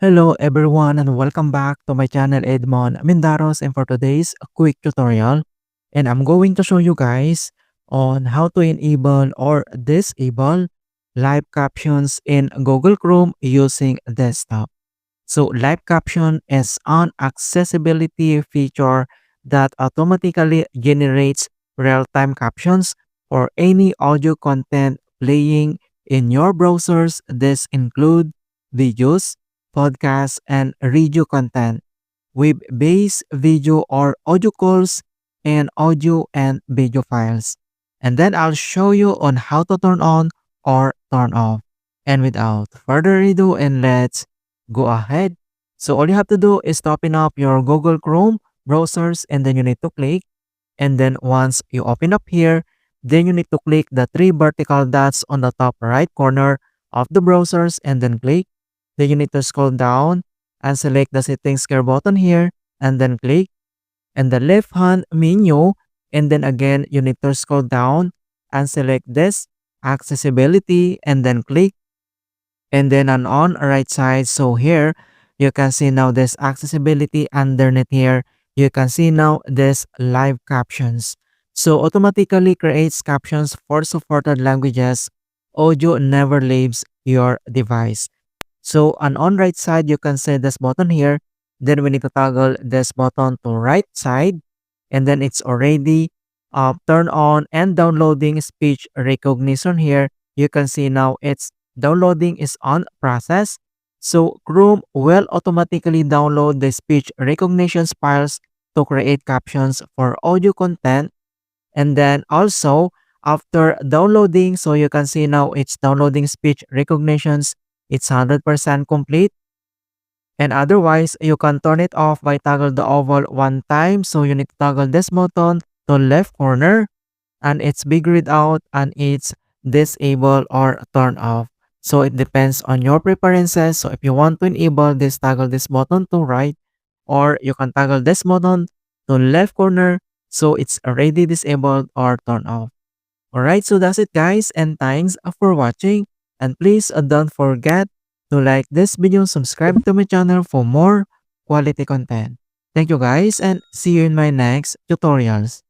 Hello everyone and welcome back to my channel Edmund Mindaros, and for today's quick tutorial, and I'm going to show you guys on how to enable or disable live captions in Google Chrome using desktop. So live caption is an accessibility feature that automatically generates real-time captions for any audio content playing in your browsers. This include videos, podcasts, and radio content, web-based video or audio calls, and audio and video files. And then I'll show you on how to turn on or turn off. And without further ado, and let's go ahead. So all you have to do is to open up your Google Chrome browsers, and then you need to click. And then once you open up here, then you need to click the three vertical dots on the top right corner of the browsers and then click. Then you need to scroll down and select the settings gear button here and then click. And the left hand menu, and then again you need to scroll down and select this accessibility and then click. And then on right side, so here you can see now this accessibility. Underneath here you can see now this live captions, so automatically creates captions for supported languages. Audio never leaves your device. So on right side you can see this button here, then we need to toggle this button to right side, and then it's already turn on and downloading speech recognition. Here you can see now it's downloading is on process. So Chrome will automatically download the speech recognition files to create captions for audio content. And then also after downloading, so you can see now it's downloading speech recognitions. It's 100% complete. And otherwise, you can turn it off by toggle the oval one time. So you need to toggle this button to left corner, and it's be grayed out and it's disable or turn off. So it depends on your preferences. So if you want to enable this, toggle this button to right, or you can toggle this button to left corner. So it's already disabled or turned off. Alright, so that's it guys, and thanks for watching. And please don't forget to like this video, subscribe to my channel for more quality content. Thank you guys, and see you in my next tutorials.